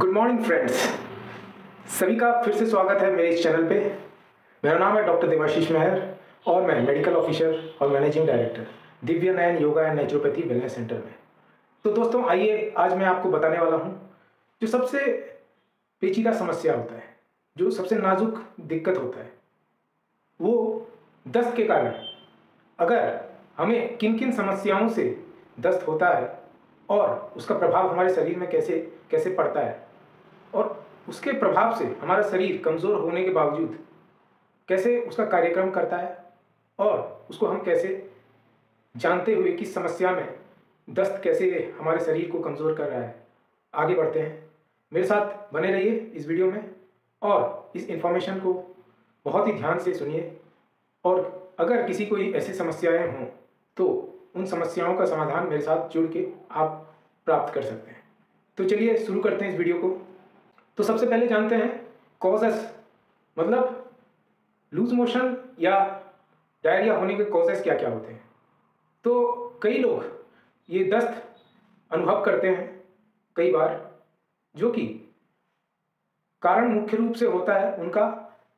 Good morning friends, सभी का फिर से स्वागत है मेरे इस चैनल पे। मेरा नाम है डॉक्टर देवाशीष मेहर और मैं मेडिकल ऑफिसर और managing director Divya Nayan yoga and naturopathy wellness centre में। तो दोस्तों आइए, आज मैं आपको बताने वाला हूँ जो सबसे पेचीदा समस्या होता है, जो सबसे नाजुक दिक्कत होता है, वो दस्त के कारण अगर हमें किन किन समस्याओं से दस्त होता है और उसका प्रभाव हमारे शरीर में कैसे कैसे पड़ता है और उसके प्रभाव से हमारा शरीर कमज़ोर होने के बावजूद कैसे उसका कार्यक्रम करता है और उसको हम कैसे जानते हुए कि समस्या में दस्त कैसे हमारे शरीर को कमज़ोर कर रहा है। आगे बढ़ते हैं, मेरे साथ बने रहिए इस वीडियो में और इस इन्फॉर्मेशन को बहुत ही ध्यान से सुनिए और अगर किसी कोई ऐसी समस्याएं हों तो उन समस्याओं का समाधान मेरे साथ जुड़ के आप प्राप्त कर सकते हैं। तो चलिए शुरू करते हैं इस वीडियो को। तो सबसे पहले जानते हैं कॉजेस, मतलब लूज मोशन या डायरिया होने के कॉजेस क्या क्या होते हैं। तो कई लोग ये दस्त अनुभव करते हैं कई बार, जो कि कारण मुख्य रूप से होता है उनका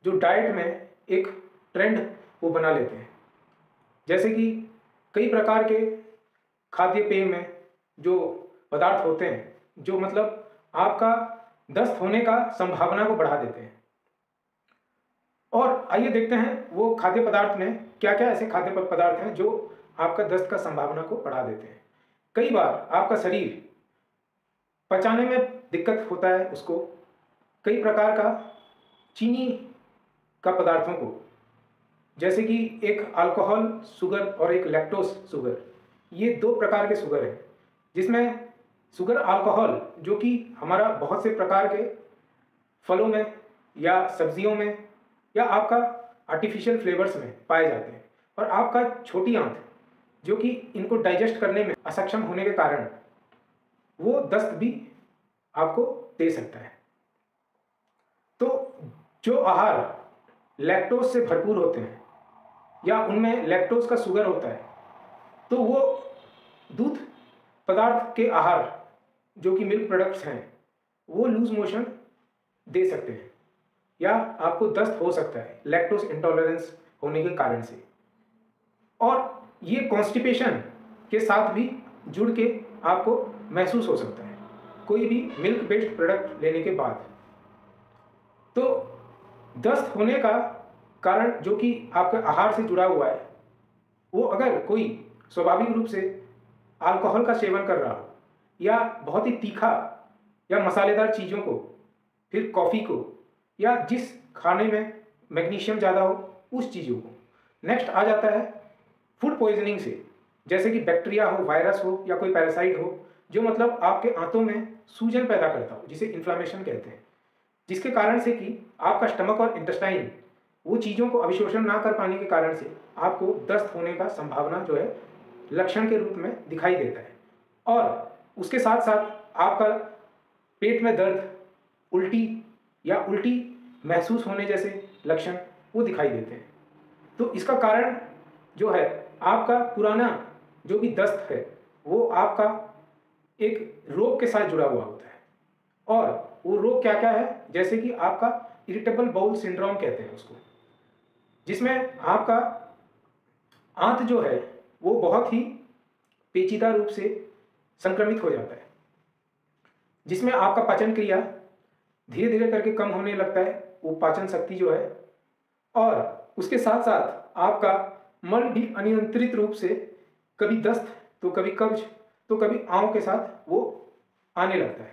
जो डाइट में एक ट्रेंड वो बना लेते हैं। जैसे कि कई प्रकार के खाद्य पेय में जो पदार्थ होते हैं जो मतलब आपका दस्त होने का संभावना को बढ़ा देते हैं। और आइए देखते हैं वो खाद्य पदार्थ में क्या क्या ऐसे खाद्य पदार्थ हैं जो आपका दस्त का संभावना को बढ़ा देते हैं। कई बार आपका शरीर पचाने में दिक्कत होता है, उसको कई प्रकार का चीनी का पदार्थों को, जैसे कि एक अल्कोहल शुगर और एक लैक्टोज शुगर, ये दो प्रकार के शुगर हैं। जिसमें शुगर अल्कोहल जो कि हमारा बहुत से प्रकार के फलों में या सब्जियों में या आपका आर्टिफिशियल फ्लेवर्स में पाए जाते हैं, और आपका छोटी आंत जो कि इनको डाइजेस्ट करने में असक्षम होने के कारण वो दस्त भी आपको दे सकता है। तो जो आहार लैक्टोज से भरपूर होते हैं या उनमें लैक्टोज का शुगर होता है, तो वो दूध पदार्थ के आहार जो कि मिल्क प्रोडक्ट्स हैं वो लूज मोशन दे सकते हैं या आपको दस्त हो सकता है लैक्टोज इंटॉलरेंस होने के कारण से। और ये कॉन्स्टिपेशन के साथ भी जुड़ के आपको महसूस हो सकता है कोई भी मिल्क बेस्ड प्रोडक्ट लेने के बाद। तो दस्त होने का कारण जो कि आपके आहार से जुड़ा हुआ है, वो अगर कोई स्वाभाविक रूप से अल्कोहल का सेवन कर रहा हो या बहुत ही तीखा या मसालेदार चीज़ों को, फिर कॉफ़ी को, या जिस खाने में मैग्नीशियम ज़्यादा हो उस चीज़ों को। नेक्स्ट आ जाता है फूड पॉइजनिंग से, जैसे कि बैक्टीरिया हो, वायरस हो या कोई पैरासाइट हो जो मतलब आपके आंतों में सूजन पैदा करता हो, जिसे इन्फ्लामेशन कहते हैं, जिसके कारण से कि आपका स्टमक और इंटेस्टाइन वो चीज़ों को अभिशोषण ना कर पाने के कारण से आपको दस्त होने का संभावना जो है लक्षण के रूप में दिखाई देता है। और उसके साथ साथ आपका पेट में दर्द, उल्टी या उल्टी महसूस होने जैसे लक्षण वो दिखाई देते हैं। तो इसका कारण जो है आपका पुराना जो भी दस्त है वो आपका एक रोग के साथ जुड़ा हुआ होता है। और वो रोग क्या क्या है, जैसे कि आपका इरिटेबल बाउल सिंड्रोम कहते हैं उसको, जिसमें आपका आंत जो है वो बहुत ही पेचीदा रूप से संक्रमित हो जाता है, जिसमें आपका पाचन क्रिया धीरे धीरे करके कम होने लगता है, वो पाचन शक्ति जो है, और उसके साथ साथ आपका मल भी अनियंत्रित रूप से कभी दस्त तो कभी कब्ज तो कभी आंव के साथ वो आने लगता है।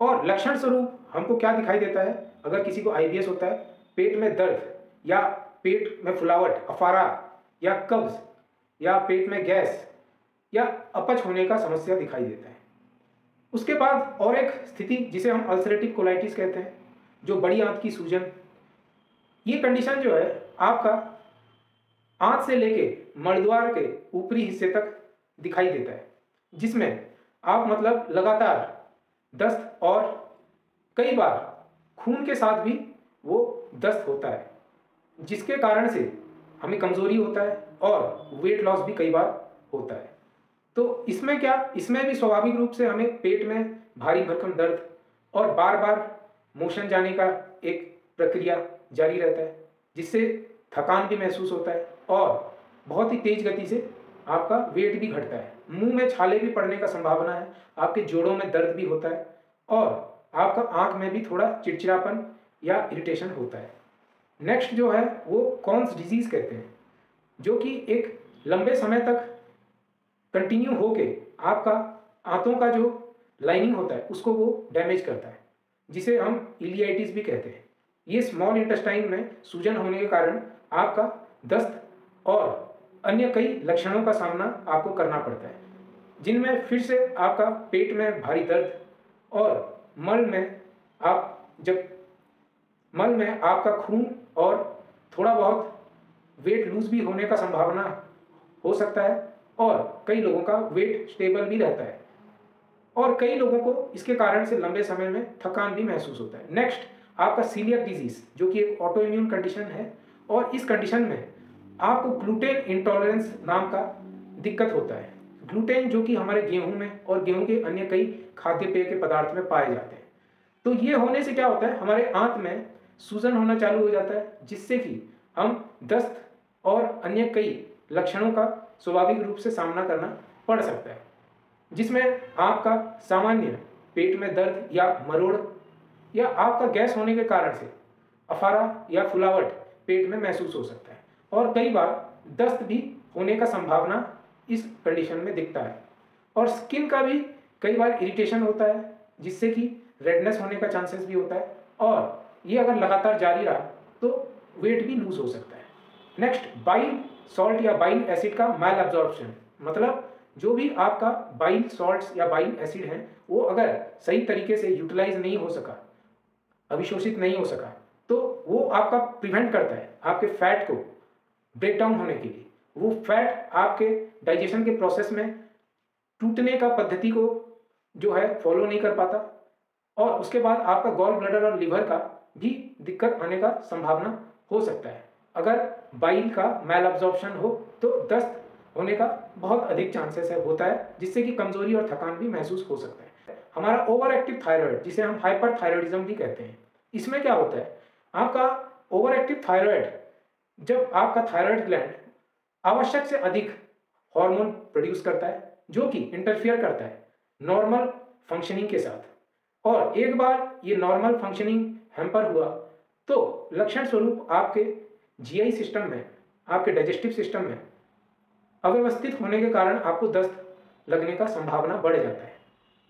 और लक्षण स्वरूप हमको क्या दिखाई देता है, अगर किसी को आईबीएस होता है, पेट में दर्द या पेट में फुलावट, अफारा या कब्ज या पेट में गैस या अपच होने का समस्या दिखाई देता है। उसके बाद और एक स्थिति जिसे हम अल्सरेटिव कोलाइटिस कहते हैं, जो बड़ी आंत की सूजन, ये कंडीशन जो है आपका आंत से लेके मलद्वार के ऊपरी हिस्से तक दिखाई देता है, जिसमें आप मतलब लगातार दस्त और कई बार खून के साथ भी वो दस्त होता है, जिसके कारण से हमें कमजोरी होता है और वेट लॉस भी कई बार होता है। तो इसमें क्या, इसमें भी स्वाभाविक रूप से हमें पेट में भारी भरकम दर्द और बार बार मोशन जाने का एक प्रक्रिया जारी रहता है, जिससे थकान भी महसूस होता है और बहुत ही तेज गति से आपका वेट भी घटता है। मुंह में छाले भी पड़ने का संभावना है, आपके जोड़ों में दर्द भी होता है और आपका आंख में भी थोड़ा चिड़चिड़ापन या इरिटेशन होता है। नेक्स्ट जो है वो कॉन्स डिजीज़ कहते हैं, जो कि एक लंबे समय तक कंटिन्यू होके आपका आंतों का जो लाइनिंग होता है उसको वो डैमेज करता है, जिसे हम इलियाइटिस भी कहते हैं। ये स्मॉल इंटेस्टाइन में सूजन होने के कारण आपका दस्त और अन्य कई लक्षणों का सामना आपको करना पड़ता है, जिनमें फिर से आपका पेट में भारी दर्द और मल में आपका खून और थोड़ा बहुत वेट लूज भी होने का संभावना हो सकता है और कई लोगों का वेट स्टेबल भी रहता है और कई लोगों को इसके कारण से लंबे समय में थकान भी महसूस होता है। नेक्स्ट आपका सीलियक डिजीज, जो कि एक ऑटो इम्यून कंडीशन है और इस कंडीशन में आपको ग्लूटेन इंटॉलरेंस नाम का दिक्कत होता है। ग्लूटेन जो कि हमारे गेहूं में और गेहूं के अन्य कई खाद्य पेय के पदार्थ में पाए जाते हैं। तो ये होने से क्या होता है, हमारे आंत में सूजन होना चालू हो जाता है, जिससे कि हम दस्त और अन्य कई लक्षणों का स्वाभाविक रूप से सामना करना पड़ सकता है, जिसमें आपका सामान्य पेट में दर्द या मरोड़ या आपका गैस होने के कारण से अफारा या फुलावट पेट में महसूस हो सकता है और कई बार दस्त भी होने का संभावना इस कंडीशन में दिखता है। और स्किन का भी कई बार इरिटेशन होता है, जिससे कि रेडनेस होने का चांसेस भी होता है और ये अगर लगातार जारी रहा तो वेट भी लूज हो सकता है। नेक्स्ट बाइल सॉल्ट या बाइल एसिड का मैल एब्जॉर्प्शन, मतलब जो भी आपका बाइल सॉल्ट्स या बाइल एसिड है वो अगर सही तरीके से यूटिलाइज नहीं हो सका, अभिशोषित नहीं हो सका, तो वो आपका प्रिवेंट करता है आपके फैट को ब्रेक डाउन होने के लिए। वो फैट आपके डाइजेशन के प्रोसेस में टूटने का पद्धति को जो है फॉलो नहीं कर पाता और उसके बाद आपका गॉल ब्लैडर और लिवर का भी दिक्कत आने का संभावना हो सकता है। अगर बाइल का मैल एब्जॉर्प्शन हो तो दस्त होने का बहुत अधिक चांसेस होता है, जिससे कि कमजोरी और थकान भी महसूस हो सकता है। हमारा ओवर एक्टिव थायराइड, जिसे हम हाइपर थायराइडिज्म भी कहते हैं, इसमें क्या होता है, आपका ओवर एक्टिव थायराइड, जब आपका थायराइड ग्लैंड आवश्यक से अधिक हार्मोन प्रोड्यूस करता है जो कि इंटरफियर करता है नॉर्मल फंक्शनिंग के साथ, और एक बार ये नॉर्मल फंक्शनिंग हैम्पर हुआ तो लक्षण स्वरूप आपके जीआई सिस्टम में, आपके डाइजेस्टिव सिस्टम में अव्यवस्थित होने के कारण आपको दस्त लगने का संभावना बढ़ जाता है,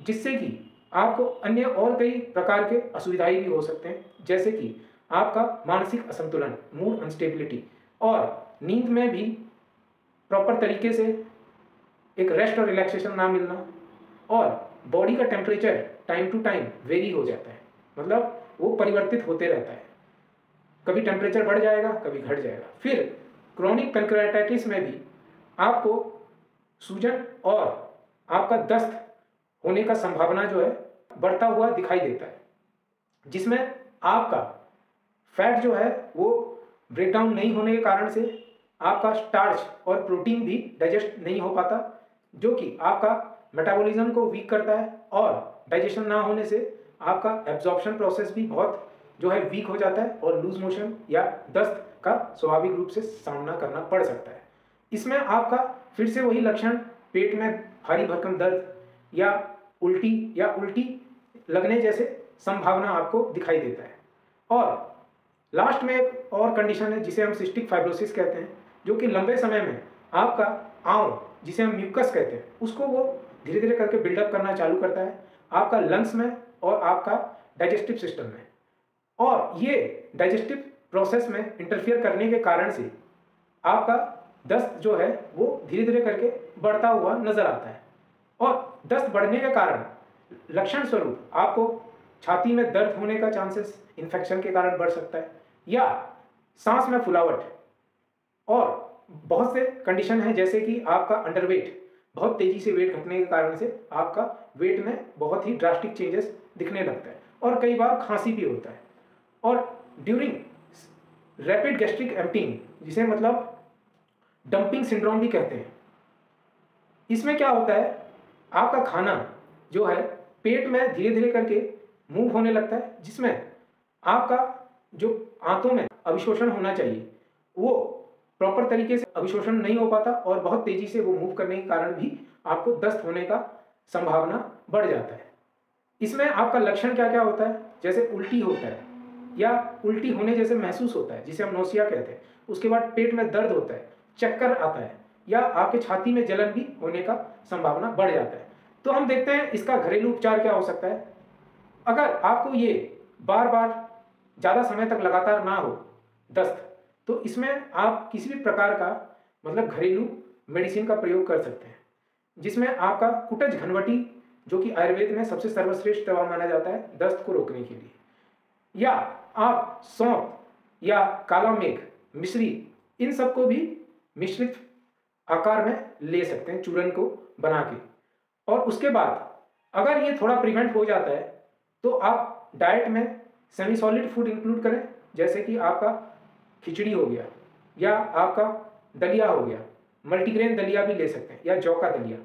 जिससे कि आपको अन्य और कई प्रकार के असुविधाएं भी हो सकते हैं, जैसे कि आपका मानसिक असंतुलन, मूड अनस्टेबिलिटी, और नींद में भी प्रॉपर तरीके से एक रेस्ट और रिलैक्सेशन ना मिलना, और बॉडी का temperature time to time vary हो जाता है, मतलब वो परिवर्तित होते रहता है, कभी टेम्परेचर बढ़ जाएगा कभी घट जाएगा। फिर क्रोनिक पैंक्रियाटाइटिस में भी आपको सूजन और आपका दस्त होने का संभावना जो है बढ़ता हुआ दिखाई देता है, जिसमें आपका फैट जो है वो ब्रेकडाउन नहीं होने के कारण से आपका स्टार्च और प्रोटीन भी डाइजेस्ट नहीं हो पाता, जो कि आपका मेटाबॉलिज्म को वीक करता है और डाइजेशन ना होने से आपका एब्जॉर्प्शन प्रोसेस भी बहुत जो है वीक हो जाता है और लूज मोशन या दस्त का स्वाभाविक रूप से सामना करना पड़ सकता है। इसमें आपका फिर से वही लक्षण, पेट में भारी भरकम दर्द या उल्टी लगने जैसे संभावना आपको दिखाई देता है। और लास्ट में एक और कंडीशन है जिसे हम सिस्टिक फाइब्रोसिस कहते हैं, जो कि लंबे समय में आपका आंव, जिसे हम म्यूकस कहते हैं, उसको वो धीरे धीरे करके बिल्डअप करना चालू करता है आपका लंग्स में और आपका डाइजेस्टिव सिस्टम में, और ये डाइजेस्टिव प्रोसेस में इंटरफियर करने के कारण से आपका दस्त जो है वो धीरे धीरे करके बढ़ता हुआ नजर आता है। और दस्त बढ़ने के कारण लक्षण स्वरूप आपको छाती में दर्द होने का चांसेस इन्फेक्शन के कारण बढ़ सकता है, या सांस में फुलावट, और बहुत से कंडीशन है जैसे कि आपका अंडरवेट, बहुत तेजी से वेट घटने के कारण से आपका वेट में बहुत ही ड्रास्टिक चेंजेस दिखने लगता है, और कई बार खांसी भी होता है। और ड्यूरिंग रैपिड गैस्ट्रिक एम्प्टिंग, जिसे मतलब डंपिंग सिंड्रोम भी कहते हैं, इसमें क्या होता है, आपका खाना जो है पेट में धीरे धीरे करके मूव होने लगता है, जिसमें आपका जो आंतों में अभिशोषण होना चाहिए वो प्रॉपर तरीके से अभिशोषण नहीं हो पाता और बहुत तेजी से वो मूव करने के कारण भी आपको दस्त होने का संभावना बढ़ जाता है। इसमें आपका लक्षण क्या क्या होता है, जैसे उल्टी होता है या उल्टी होने जैसे महसूस होता है जिसे हम नौसिया कहते हैं। उसके बाद पेट में दर्द होता है, चक्कर आता है या आपके छाती में जलन भी होने का संभावना बढ़ जाता है। तो हम देखते हैं इसका घरेलू उपचार क्या हो सकता है। अगर आपको ये बार बार ज़्यादा समय तक लगातार ना हो दस्त, तो इसमें आप किसी भी प्रकार का मतलब घरेलू मेडिसिन का प्रयोग कर सकते हैं, जिसमें आपका कुटज घनवटी, जो कि आयुर्वेद में सबसे सर्वश्रेष्ठ दवा माना जाता है दस्त को रोकने के लिए, या आप सौंफ या काला मेघ, मिश्री, इन सबको भी मिश्रित आकार में ले सकते हैं चूर्ण को बना के। और उसके बाद अगर ये थोड़ा प्रिवेंट हो जाता है तो आप डाइट में सेमी सॉलिड फूड इंक्लूड करें, जैसे कि आपका खिचड़ी हो गया या आपका दलिया हो गया, मल्टीग्रेन दलिया भी ले सकते हैं या जौ का दलिया।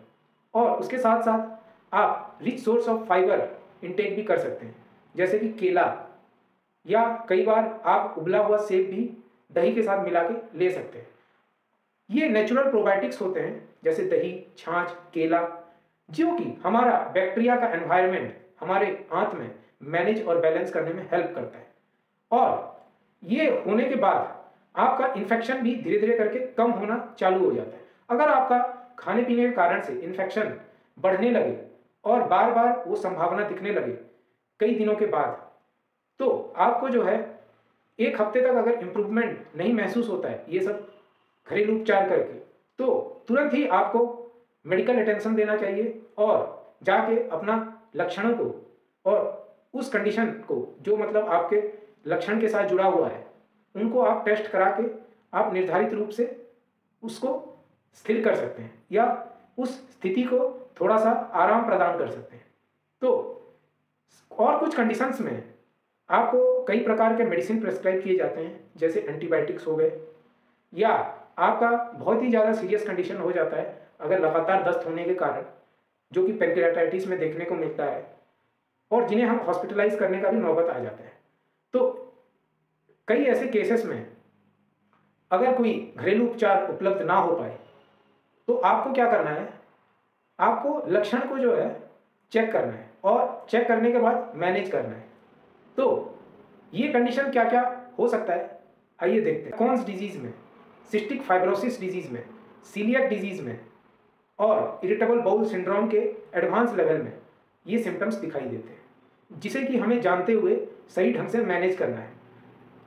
और उसके साथ साथ आप rich source of fibre intake भी कर सकते हैं, जैसे कि केला, या कई बार आप उबला हुआ सेब भी दही के साथ मिला के ले सकते हैं। ये नेचुरल प्रोबायोटिक्स होते हैं, जैसे दही, छाछ, केला, जो कि हमारा बैक्टीरिया का एनवायरनमेंट हमारे आंत में मैनेज और बैलेंस करने में हेल्प करता है। और ये होने के बाद आपका इन्फेक्शन भी धीरे धीरे करके कम होना चालू हो जाता है। अगर आपका खाने पीने के कारण से इन्फेक्शन बढ़ने लगे और बार बार वो संभावना दिखने लगे कई दिनों के बाद, तो आपको जो है 1 हफ्ते तक अगर इम्प्रूवमेंट नहीं महसूस होता है ये सब घरेलू उपचार करके, तो तुरंत ही आपको मेडिकल अटेंशन देना चाहिए और जाके अपना लक्षणों को और उस कंडीशन को जो मतलब आपके लक्षण के साथ जुड़ा हुआ है उनको आप टेस्ट करा के आप निर्धारित रूप से उसको स्थिर कर सकते हैं या उस स्थिति को थोड़ा सा आराम प्रदान कर सकते हैं। तो और कुछ कंडीशंस में आपको कई प्रकार के मेडिसिन प्रेस्क्राइब किए जाते हैं, जैसे एंटीबायोटिक्स हो गए, या आपका बहुत ही ज़्यादा सीरियस कंडीशन हो जाता है अगर लगातार दस्त होने के कारण, जो कि पैंक्रियाटाइटिस में देखने को मिलता है और जिन्हें हम हॉस्पिटलाइज करने का भी नौबत आ जाता है। तो कई ऐसे केसेस में अगर कोई घरेलू उपचार उपलब्ध ना हो पाए तो आपको क्या करना है, आपको लक्षण को जो है चेक करना है और चेक करने के बाद मैनेज करना है। तो ये कंडीशन क्या क्या हो सकता है, आइए देखते हैं। कॉन्स डिजीज में, सिस्टिक फाइब्रोसिस डिजीज में, सीलियक डिजीज में और इरिटेबल बाउल सिंड्रोम के एडवांस लेवल में ये सिम्टम्स दिखाई देते हैं, जिसे कि हमें जानते हुए सही ढंग से मैनेज करना है।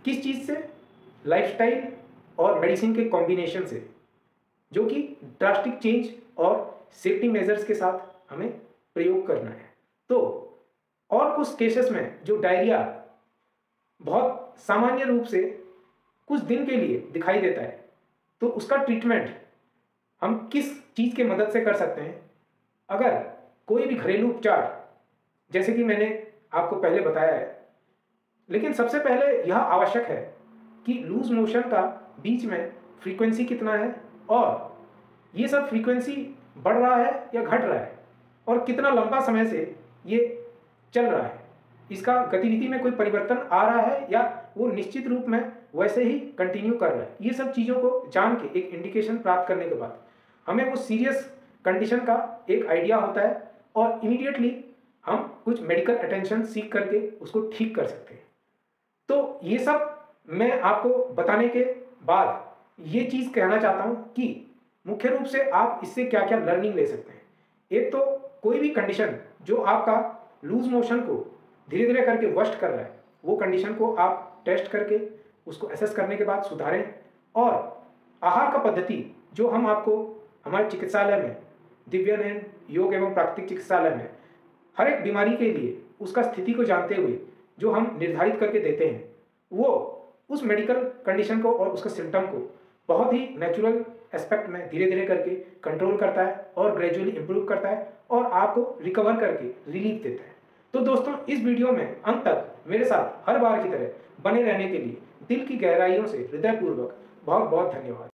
किस चीज़ से? लाइफस्टाइल और मेडिसिन के कॉम्बिनेशन से, जो कि ड्रास्टिक चेंज और सेफ्टी मेजर्स के साथ हमें प्रयोग करना है। तो और कुछ केसेस में जो डायरिया बहुत सामान्य रूप से कुछ दिन के लिए दिखाई देता है, तो उसका ट्रीटमेंट हम किस चीज़ के मदद से कर सकते हैं। अगर कोई भी घरेलू उपचार, जैसे कि मैंने आपको पहले बताया है, लेकिन सबसे पहले यह आवश्यक है कि लूज मोशन का बीच में फ्रीक्वेंसी कितना है और ये सब फ्रीक्वेंसी बढ़ रहा है या घट रहा है और कितना लंबा समय से ये चल रहा है, इसका गतिविधि में कोई परिवर्तन आ रहा है या वो निश्चित रूप में वैसे ही कंटिन्यू कर रहा है। ये सब चीज़ों को जान के एक इंडिकेशन प्राप्त करने के बाद हमें वो सीरियस कंडीशन का एक आइडिया होता है और इमीडिएटली हम कुछ मेडिकल अटेंशन सीख करके उसको ठीक कर सकते हैं। तो ये सब मैं आपको बताने के बाद ये चीज़ कहना चाहता हूँ कि मुख्य रूप से आप इससे क्या क्या लर्निंग ले सकते हैं। एक तो कोई भी कंडीशन जो आपका लूज मोशन को धीरे धीरे करके वर्स्ट कर रहा है, वो कंडीशन को आप टेस्ट करके उसको एसेस करने के बाद सुधारें। और आहार का पद्धति जो हम आपको हमारे चिकित्सालय में, दिव्यानंद योग एवं प्राकृतिक चिकित्सालय में हर एक बीमारी के लिए उसका स्थिति को जानते हुए जो हम निर्धारित करके देते हैं, वो उस मेडिकल कंडीशन को और उसका सिम्टम को बहुत ही नेचुरल एस्पेक्ट में धीरे धीरे करके कंट्रोल करता है और ग्रेजुअली इंप्रूव करता है और आपको रिकवर करके रिलीफ देता है। तो दोस्तों, इस वीडियो में अंत तक मेरे साथ हर बार की तरह बने रहने के लिए दिल की गहराइयों से हृदयपूर्वक बहुत बहुत धन्यवाद।